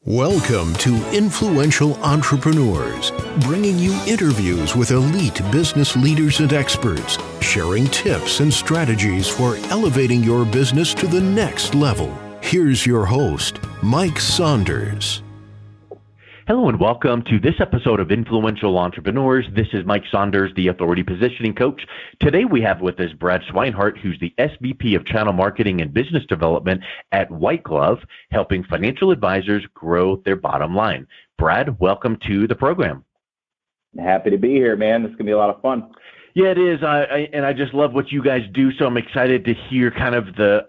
Welcome to Influential Entrepreneurs, bringing you interviews with elite business leaders and experts, sharing tips and strategies for elevating your business to the next level. Here's your host, Mike Saunders. Hello and welcome to this episode of Influential Entrepreneurs. This is Mike Saunders, the Authority Positioning Coach. Today we have with us Brad Swineheart, who's the SVP of Channel Marketing and Business Development at White Glove, helping financial advisors grow their bottom line. Brad, welcome to the program. Happy to be here, man. This is going to be a lot of fun. Yeah, it is. I just love what you guys do. So I'm excited to hear kind of the,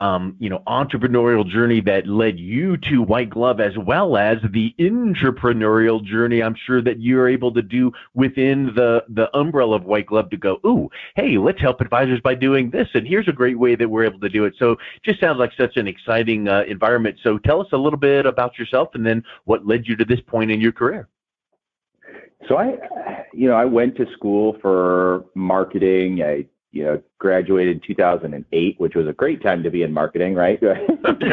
entrepreneurial journey that led you to White Glove, as well as the entrepreneurial journey I'm sure that you're able to do within the umbrella of White Glove to go, ooh, hey, let's help advisors by doing this. And here's a great way that we're able to do it. So just sounds like such an exciting environment. So tell us a little bit about yourself and then what led you to this point in your career. So I went to school for marketing. I graduated in 2008, which was a great time to be in marketing, right? Yeah,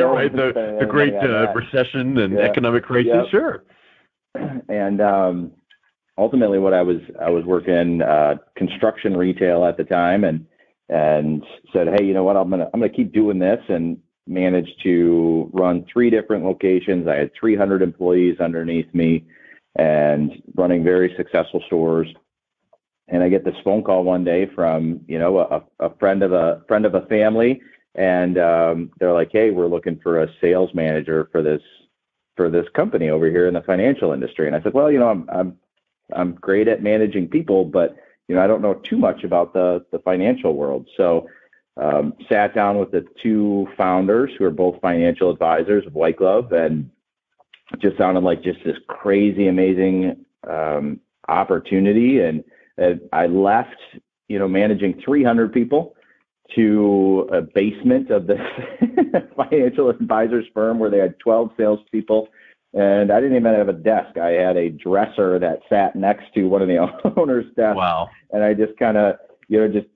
right. The great recession and economic crisis, yep. Sure. And ultimately, what I was working construction retail at the time, and said, hey, you know what? I'm gonna keep doing this, and managed to run 3 different locations. I had 300 employees underneath me, and running very successful stores. And I get this phone call one day from, a friend of a family. And they're like, hey, we're looking for a sales manager for this company over here in the financial industry. And I said, well, I'm great at managing people, but, I don't know too much about the financial world. So sat down with the 2 founders who are both financial advisors of White Glove, and it just sounded like just this crazy, amazing opportunity. And I left, managing 300 people to a basement of this financial advisors firm where they had 12 salespeople. And I didn't even have a desk. I had a dresser that sat next to one of the owner's desks. Wow. And I just kind of, just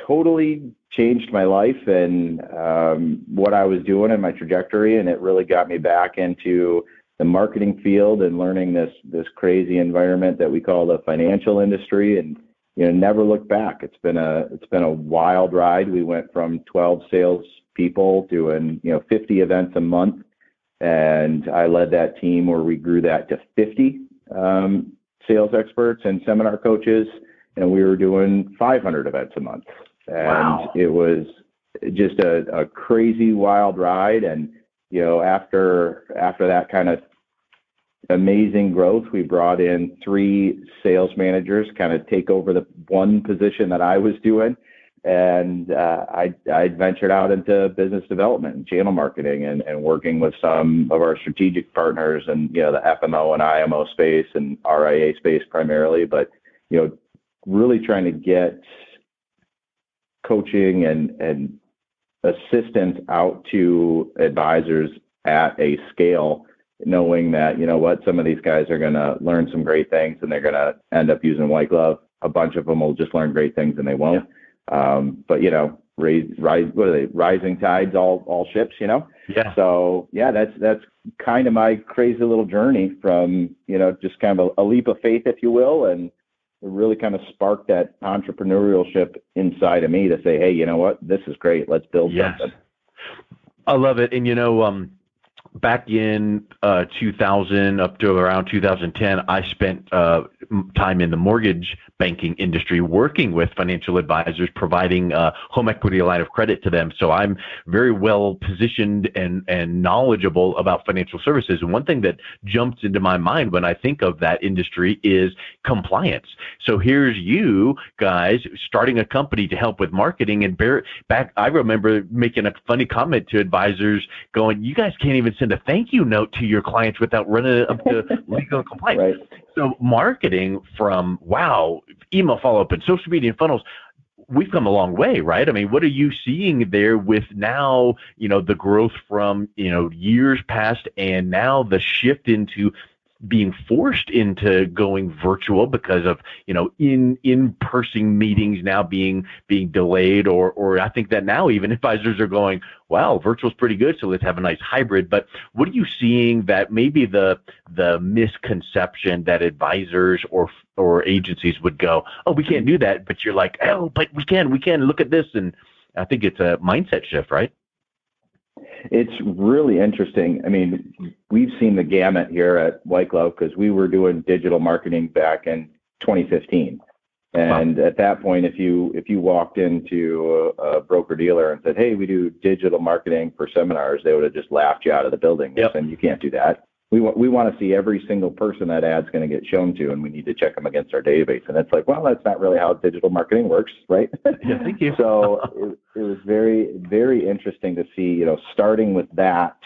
totally changed my life and what I was doing and my trajectory. And it really got me back into the marketing field and learning this crazy environment that we call the financial industry, and never looked back. It's been a wild ride. We went from 12 sales people doing 50 events a month, and I led that team where we grew that to 50 sales experts and seminar coaches, and we were doing 500 events a month. And wow. It was just a crazy wild ride. And after that kind of amazing growth, we brought in 3 sales managers, kind of take over the one position that I was doing. And I ventured out into business development and channel marketing and working with some of our strategic partners and, the FMO and IMO space and RIA space primarily, but, really trying to get coaching and assistance out to advisors at a scale, knowing that, some of these guys are going to learn some great things and they're going to end up using White Glove. A bunch of them will just learn great things and they won't. Yeah. But, rising tides, all ships, Yeah. So, yeah, that's kind of my crazy little journey from, just kind of a leap of faith, if you will. And it really kind of sparked that entrepreneurship inside of me to say, hey, you know what, this is great. Let's build something. I love it. And, back in 2000 up to around 2010, I spent time in the mortgage banking industry working with financial advisors, providing home equity line of credit to them. So I'm very well positioned and knowledgeable about financial services. And one thing that jumps into my mind when I think of that industry is compliance. So here's you guys starting a company to help with marketing. And back, I remember making a funny comment to advisors going, you guys can't even send a thank you note to your clients without running it up to legal compliance. Right. So marketing from, email follow-up and social media and funnels, we've come a long way, right? I mean, what are you seeing there with now, the growth from, years past and now the shift into being forced into going virtual because of, in-person meetings now being delayed, or I think that now even advisors are going, wow, virtual's pretty good, so let's have a nice hybrid. But what are you seeing that maybe the misconception that advisors or agencies would go, oh, we can't do that, but you're like, oh, but we can look at this, and I think it's a mindset shift, right? It's really interesting. I mean, we've seen the gamut here at White Glove because we were doing digital marketing back in 2015. And At that point, if you walked into a broker dealer and said, hey, we do digital marketing for seminars, they would have just laughed you out of the building. Yep. And you can't do that. We want to see every single person that ad's going to get shown to, and we need to check them against our database. And it's like, well, that's not really how digital marketing works, right? Yeah, thank you. So it was very, very interesting to see, starting with that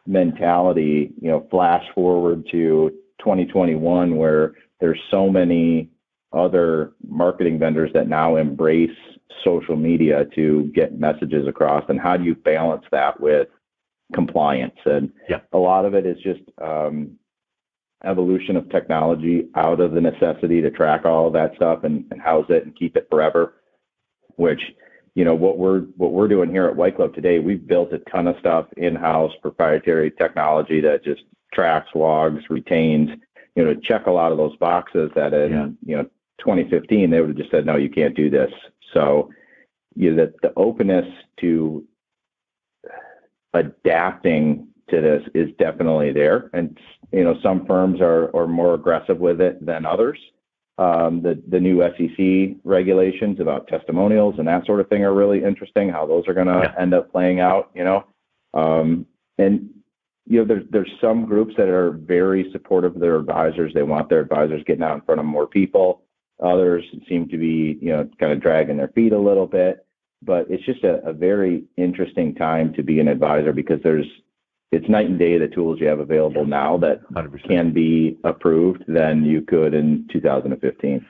mentality, flash forward to 2021, where there's so many other marketing vendors that now embrace social media to get messages across. And how do you balance that with compliance? And a lot of it is just evolution of technology out of the necessity to track all of that stuff and house it and keep it forever, which, what we're doing here at White Glove today, we've built a ton of stuff in-house, proprietary technology that just tracks, logs, retains, to check a lot of those boxes that in 2015 they would have just said, no, you can't do this. So the openness to adapting to this is definitely there. And, some firms are more aggressive with it than others. The new SEC regulations about testimonials and that sort of thing are really interesting, how those are going to end up playing out, there's some groups that are very supportive of their advisors. They want their advisors getting out in front of more people. Others seem to be, kind of dragging their feet a little bit. But it's just a very interesting time to be an advisor because it's night and day the tools you have available now that 100%. Can be approved than you could in 2015.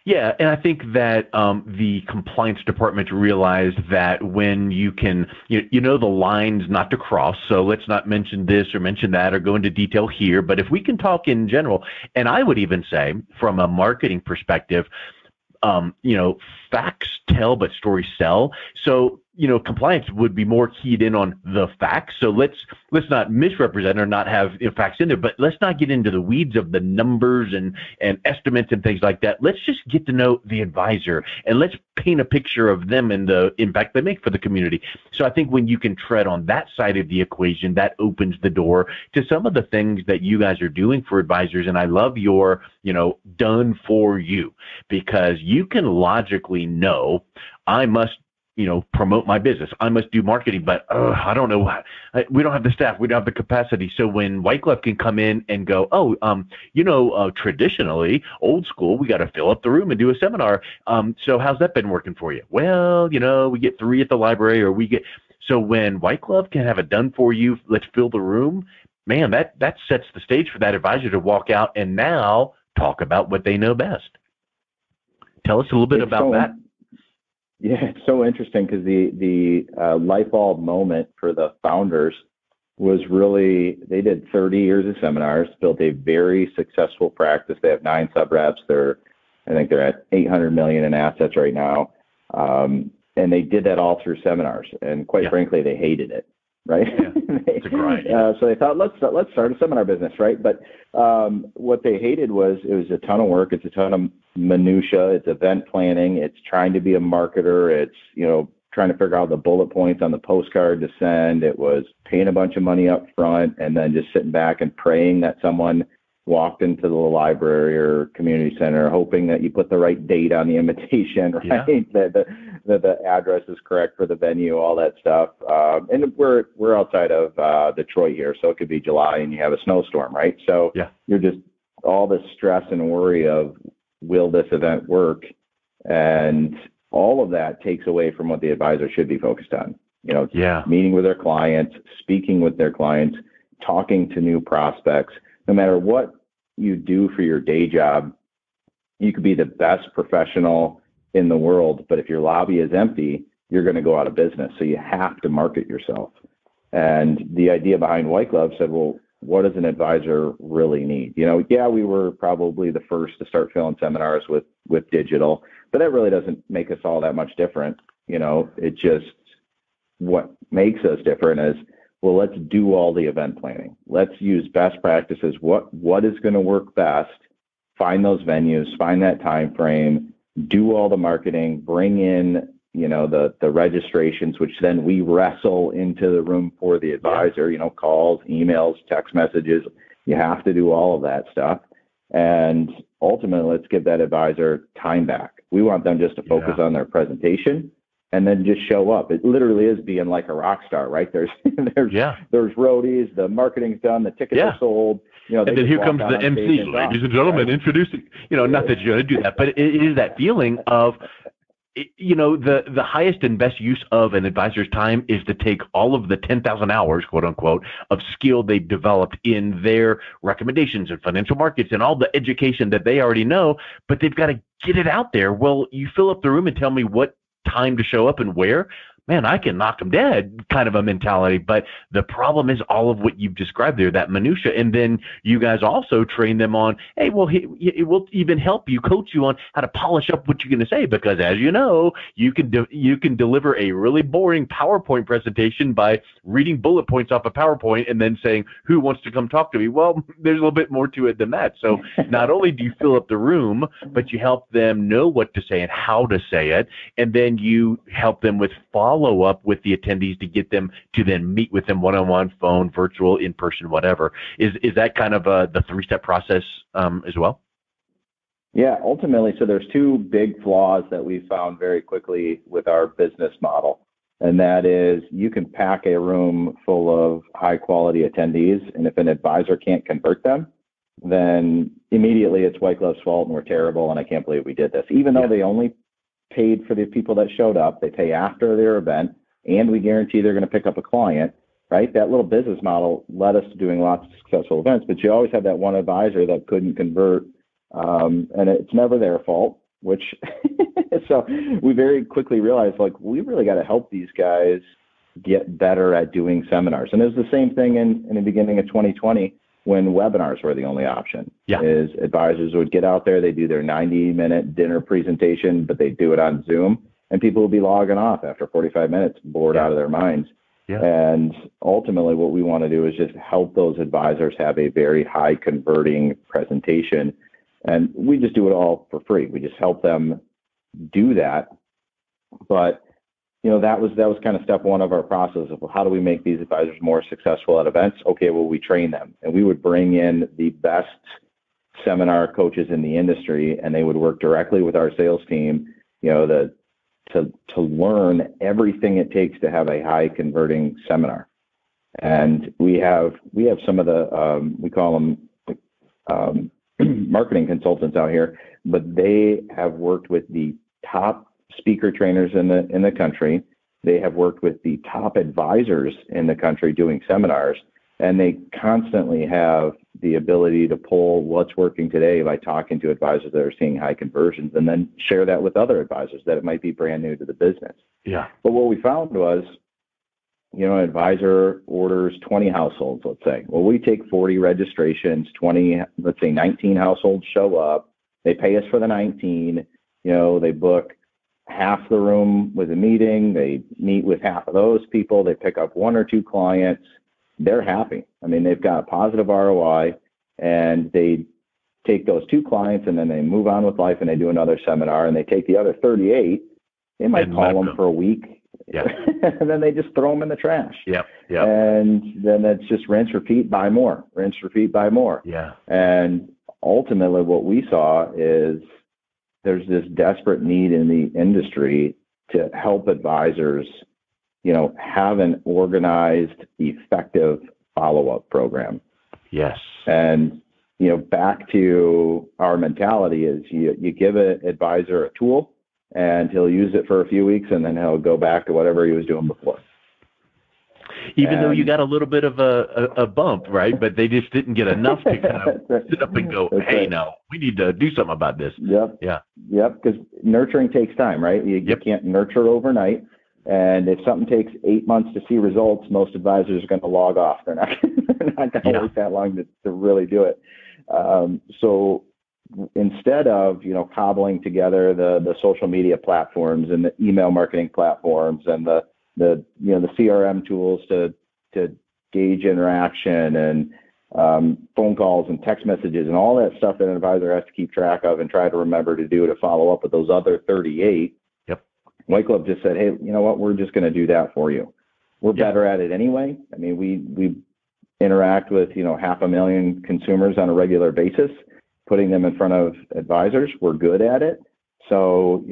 Yeah, and I think that the compliance department realized that when you can, the lines not to cross, so let's not mention this or mention that or go into detail here, but if we can talk in general, and I would even say from a marketing perspective, facts tell, but stories sell. So, compliance would be more keyed in on the facts. So let's not misrepresent or not have facts in there, but let's not get into the weeds of the numbers and estimates and things like that. Let's just get to know the advisor and let's paint a picture of them and the impact they make for the community. So I think when you can tread on that side of the equation, that opens the door to some of the things that you guys are doing for advisors. And I love your, done for you, because you can logically know I must promote my business. I must do marketing, but I don't know. We don't have the staff. We don't have the capacity. So when White Glove can come in and go, traditionally, old school, we got to fill up the room and do a seminar. So how's that been working for you? Well, we get 3 at the library, or so when White Glove can have it done for you, let's fill the room, man, that sets the stage for that advisor to walk out and now talk about what they know best. Tell us a little bit about that. Yeah, it's so interesting because the light bulb moment for the founders was really, they did 30 years of seminars, built a very successful practice. They have 9 sub-reps. I think they're at 800 million in assets right now. And they did that all through seminars. And quite frankly, they hated it, right? Yeah, it's a grind. So they thought, let's start a seminar business, right? But what they hated was it was a ton of work. It's a ton of minutia. It's event planning. It's trying to be a marketer. It's, trying to figure out the bullet points on the postcard to send. It was paying a bunch of money up front and then just sitting back and praying that someone walked into the library or community center, hoping that you put the right date on the invitation, right? Yeah. That the address is correct for the venue, all that stuff. And we're outside of Detroit here, so it could be July and you have a snowstorm, right? So you're just all the stress and worry of, will this event work? And all of that takes away from what the advisor should be focused on. Meeting with their clients, speaking with their clients, talking to new prospects. No matter what you do for your day job, you could be the best professional in the world, but if your lobby is empty, you're going to go out of business. So you have to market yourself. And the idea behind White Glove said, well, what does an advisor really need? Yeah, we were probably the first to start filling seminars with digital, but that really doesn't make us all that much different. It just, what makes us different is, well, let's do all the event planning. Let's use best practices. What is going to work best? Find those venues, find that time frame, do all the marketing, bring in, the registrations, which then we wrestle into the room for the advisor, calls, emails, text messages. You have to do all of that stuff. And ultimately, let's give that advisor time back. We want them just to focus on their presentation and then just show up. It literally is being like a rock star, right? There's roadies, the marketing's done, the tickets are sold. And then here comes the MC, ladies and gentlemen, introducing, not that you're going to do that, but it is that feeling of, the highest and best use of an advisor's time is to take all of the 10,000 hours, quote unquote, of skill they've developed in their recommendations and financial markets and all the education that they already know, but they've got to get it out there. Well, you fill up the room and tell me what time to show up and where. Man, I can knock them dead kind of a mentality. But the problem is all of what you've described there, that minutia. And then you guys also train them on, hey, well, it will even help you, coach you on how to polish up what you're going to say. Because as you know, you can deliver a really boring PowerPoint presentation by reading bullet points off a PowerPoint and then saying, who wants to come talk to me? Well, there's a little bit more to it than that. So not only do you fill up the room, but you help them know what to say and how to say it. And then you help them with follow up with the attendees to get them to then meet with them one-on-one, phone, virtual, in person, whatever. Is that kind of the three-step process as well? Yeah, ultimately, so there's two big flaws that we found very quickly with our business model. And that is, you can pack a room full of high-quality attendees, and if an advisor can't convert them, then immediately it's White Glove's fault and we're terrible and I can't believe we did this. Even though they only paid for the people that showed up, they pay after their event, and we guarantee they're going to pick up a client, right? That little business model led us to doing lots of successful events, but you always have that one advisor that couldn't convert, and it's never their fault, which, so we very quickly realized, we really got to help these guys get better at doing seminars. And it was the same thing in the beginning of 2020, when webinars were the only option. Is advisors would get out there, they do their 90-minute dinner presentation, but they do it on Zoom, and people will be logging off after 45 minutes, bored out of their minds. And ultimately, what we want to do is just help those advisors have a very high converting presentation, and we just do it all for free. We just help them do that. But that was kind of step one of our process of how do we make these advisors more successful at events? Okay, well, we train them, and we would bring in the best seminar coaches in the industry, and they would work directly with our sales team, to learn everything it takes to have a high converting seminar. And we have some of the we call them marketing consultants out here, but they have worked with the top speaker trainers in the country. They have worked with the top advisors in the country doing seminars, and they constantly have the ability to pull what's working today by talking to advisors that are seeing high conversions, and then share that with other advisors that it might be brand new to the business. But what we found was, an advisor orders 20 households, let's say. Well, we take 40 registrations, 19 households show up. They pay us for the 19. They book half the room with a meeting. They meet with half of those people. They pick up one or two clients. They're happy. I mean, they've got a positive ROI, and they take those two clients, and then they move on with life, and they do another seminar, and they take the other 38. They might call them for a week, and then they just throw them in the trash. And then it's just rinse, repeat, buy more. Rinse, repeat, buy more. And ultimately, what we saw is there's this desperate need in the industry to help advisors, have an organized, effective follow-up program. And, back to our mentality is you give an advisor a tool, and he'll use it for a few weeks, and then he'll go back to whatever he was doing before. Even though you got a little bit of a bump, right? But they just didn't get enough to kind of sit up and go, hey, no, we need to do something about this. Because nurturing takes time, right? You can't nurture overnight. And if something takes 8 months to see results, most advisors are going to log off. They're not, they're not going to wait that long to really do it. So instead of, cobbling together the social media platforms and the email marketing platforms and the CRM tools to gauge interaction and phone calls and text messages and all that stuff that an advisor has to keep track of and try to remember to do to follow up with those other 38. Yep. White Glove just said, hey, you know what? We're just going to do that for you. We're better at it anyway. I mean, we interact with, 500,000 consumers on a regular basis, putting them in front of advisors. We're good at it. So,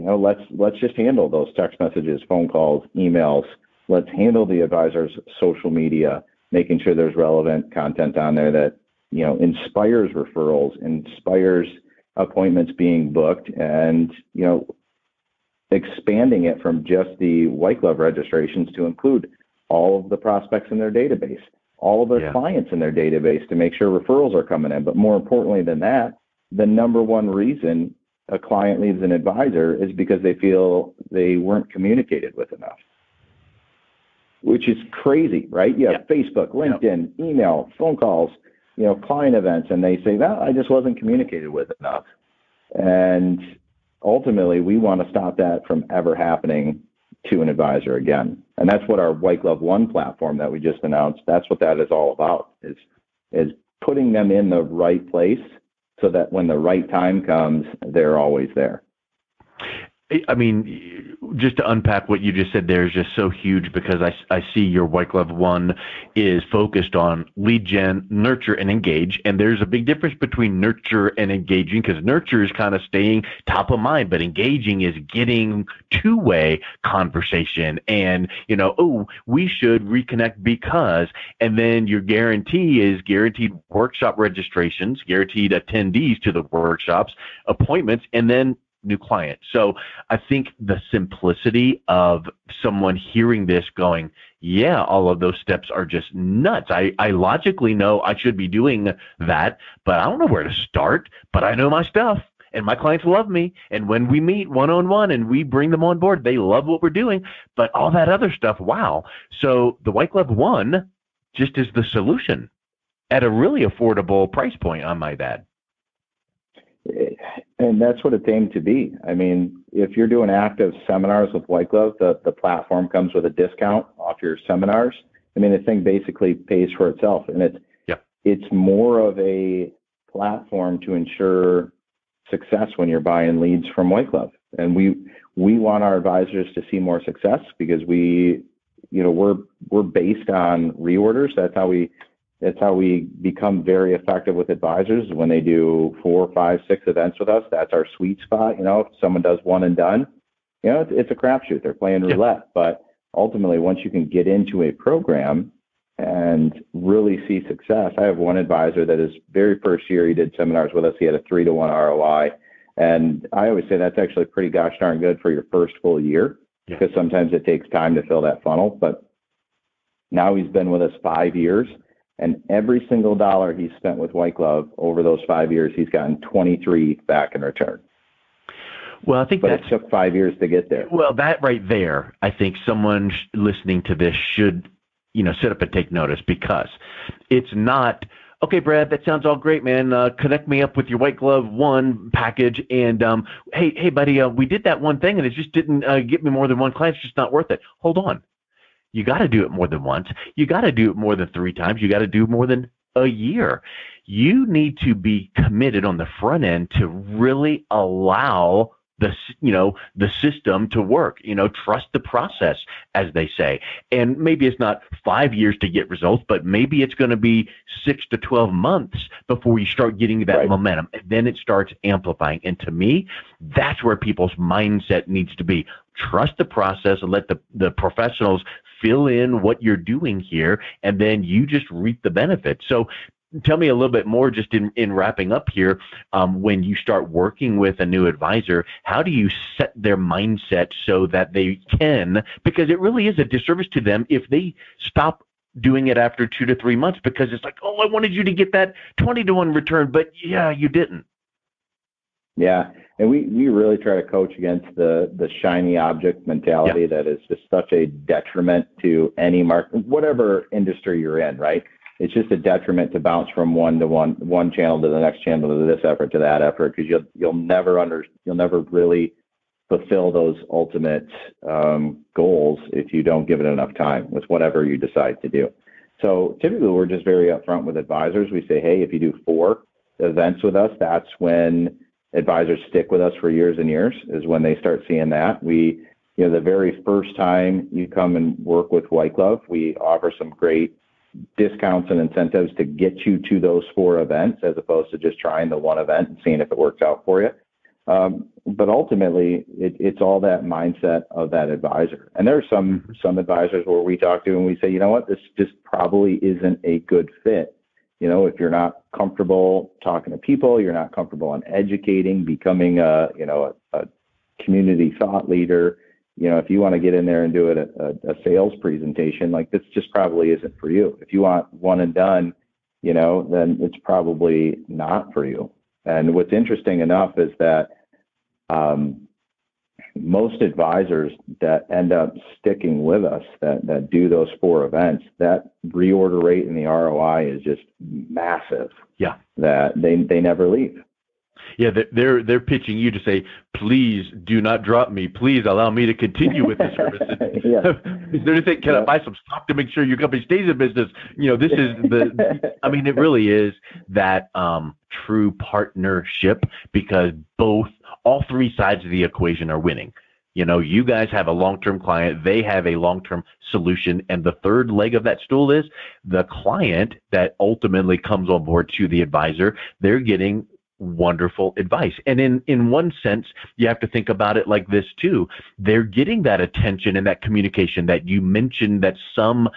let's just handle those text messages, phone calls, emails. Let's handle the advisor's social media, making sure there's relevant content on there that, inspires referrals, inspires appointments being booked, and, expanding it from just the White Glove registrations to include all of the prospects in their database, all of their clients in their database to make sure referrals are coming in. But more importantly than that, the number one reason a client leaves an advisor is because they feel they weren't communicated with enough, which is crazy, right? You have Facebook, LinkedIn, email, phone calls, client events, and they say, well, I just wasn't communicated with enough. And ultimately, we want to stop that from ever happening to an advisor again. And that's what our White Glove One platform that we just announced, that's what that is all about, is putting them in the right place so that when the right time comes, they're always there. I mean, just to unpack what you just said there is just so huge, because I see your White Glove One is focused on lead gen, nurture, and engage. And there's a big difference between nurture and engaging, because nurture is kind of staying top of mind, but engaging is getting two-way conversation and, we should reconnect because, and then your guarantee is guaranteed workshop registrations, guaranteed attendees to the workshops, appointments, and then new client. So I think the simplicity of someone hearing this going, yeah, all of those steps are just nuts. I logically know I should be doing that, but I don't know where to start, but I know my stuff and my clients love me. And when we meet one-on-one and we bring them on board, they love what we're doing, but all that other stuff, wow. So the White Glove One just is the solution at a really affordable price point, I might add. And that's what it's aimed to be. I mean, if you're doing active seminars with White Glove, the platform comes with a discount off your seminars. I mean, the thing basically pays for itself. And it's more of a platform to ensure success when you're buying leads from White Glove. And we want our advisors to see more success because we're based on reorders. That's how we become very effective with advisors. When they do 4, 5, 6 events with us, that's our sweet spot. If someone does one and done, it's a crapshoot. They're playing roulette. But ultimately, once you can get into a program and really see success, I have one advisor that his very first year he did seminars with us, he had a 3-to-1 ROI. And I always say that's actually pretty gosh darn good for your first full year, because sometimes it takes time to fill that funnel. But now he's been with us 5 years. And every single dollar he's spent with White Glove over those 5 years, he's gotten 23 back in return. Well, I think it took 5 years to get there. Well, that right there, I think someone listening to this should, sit up and take notice, because it's not, okay, Brad, that sounds all great, man. Connect me up with your White Glove One package. And hey, buddy, we did that one thing and it just didn't get me more than one client. It's just not worth it. Hold on. You got to do it more than once. You got to do it more than 3 times. You got to do more than a year. You need to be committed on the front end to really allow the system to work. Trust the process, as they say. And maybe it's not 5 years to get results, but maybe it's going to be 6 to 12 months before you start getting that momentum. And then it starts amplifying. And to me, that's where people's mindset needs to be. Trust the process and let the professionals fill in what you're doing here, and then you just reap the benefits. So tell me a little bit more, just in wrapping up here, when you start working with a new advisor, how do you set their mindset so that they can, because it really is a disservice to them if they stop doing it after 2 to 3 months, because it's like, oh, I wanted you to get that 20-to-1 return, but yeah, you didn't. Yeah. And we really try to coach against the shiny object mentality that is just such a detriment to any market, whatever industry you're in, right? It's just a detriment to bounce from one channel to the next channel, to this effort to that effort, because you'll never really fulfill those ultimate goals if you don't give it enough time with whatever you decide to do. So typically we're just very upfront with advisors. We say, hey, if you do 4 events with us, that's when advisors stick with us for years and years, is when they start seeing that. The very first time you come and work with White Glove, we offer some great discounts and incentives to get you to those 4 events, as opposed to just trying the one event and seeing if it works out for you. But ultimately, it's all that mindset of that advisor. And there are some advisors where we talk to and we say, you know what, this just probably isn't a good fit. If you're not comfortable talking to people, you're not comfortable on educating, becoming a community thought leader, if you want to get in there and do a sales presentation, like this just probably isn't for you. If you want one and done, then it's probably not for you. And what's interesting enough is that most advisors that end up sticking with us, that do those 4 events, that reorder rate and the ROI is just massive. Yeah. That they never leave. Yeah, they're pitching you to say, please do not drop me. Please allow me to continue with the service. Is there anything? Can I buy some stock to make sure your company stays in business? This is it really is that true partnership, because all 3 sides of the equation are winning. You guys have a long-term client, they have a long-term solution, and the third leg of that stool is the client that ultimately comes on board to the advisor. They're getting wonderful advice. And in one sense, you have to think about it like this too. They're getting that attention and that communication that you mentioned, that some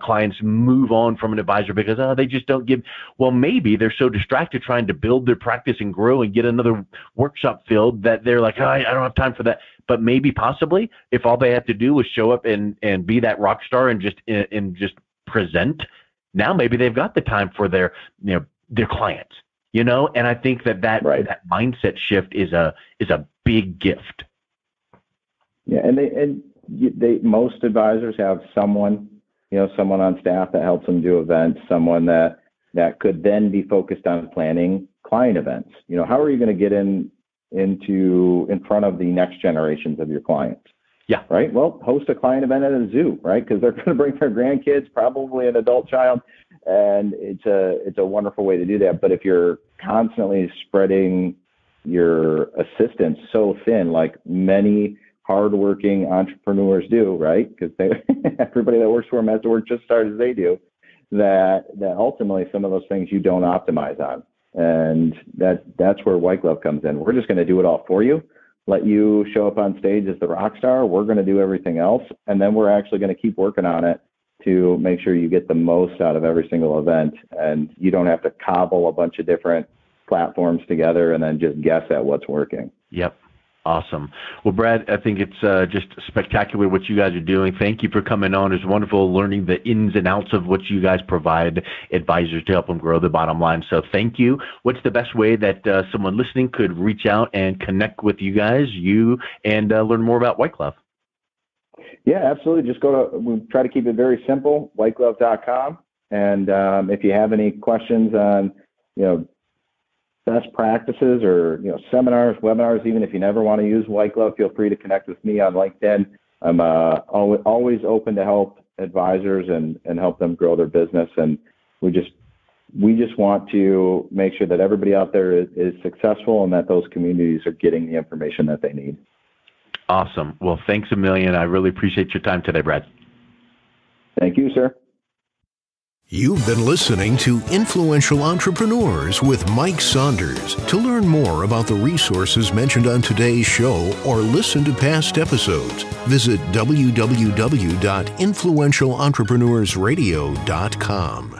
clients move on from an advisor because they just don't give. Well, maybe they're so distracted trying to build their practice and grow and get another workshop filled that they're like, I don't have time for that. But maybe possibly if all they have to do was show up and be that rock star and just present, now maybe they've got the time for their clients. And I think that mindset shift is a big gift. Yeah, and most advisors have someone on staff that helps them do events, someone that could then be focused on planning client events. How are you going to get in front of the next generations of your clients? Yeah. Right. Well, host a client event at a zoo, right? Because they're going to bring their grandkids, probably an adult child, and it's a wonderful way to do that. But if you're constantly spreading your assistance so thin, like many hardworking entrepreneurs do, right? Because everybody that works for them has to work just as hard as they do. That ultimately some of those things you don't optimize on, and that's where White Glove comes in. We're just going to do it all for you. Let you show up on stage as the rock star. We're going to do everything else. And then we're actually going to keep working on it to make sure you get the most out of every single event. And you don't have to cobble a bunch of different platforms together and then just guess at what's working. Yep. Awesome. Well, Brad, I think it's just spectacular what you guys are doing. Thank you for coming on. It's wonderful learning the ins and outs of what you guys provide advisors to help them grow the bottom line. So thank you. What's the best way that someone listening could reach out and connect with you guys, and learn more about White Glove? Yeah, absolutely. Just we try to keep it very simple, whiteglove.com. And if you have any questions on, best practices or seminars, webinars, even if you never want to use White Glove, feel free to connect with me on LinkedIn. I'm always open to help advisors and help them grow their business. And we just want to make sure that everybody out there is successful and that those communities are getting the information that they need. Awesome. Well, thanks a million. I really appreciate your time today, Brad. Thank you, sir. You've been listening to Influential Entrepreneurs with Mike Saunders. To learn more about the resources mentioned on today's show or listen to past episodes, visit www.influentialentrepreneursradio.com.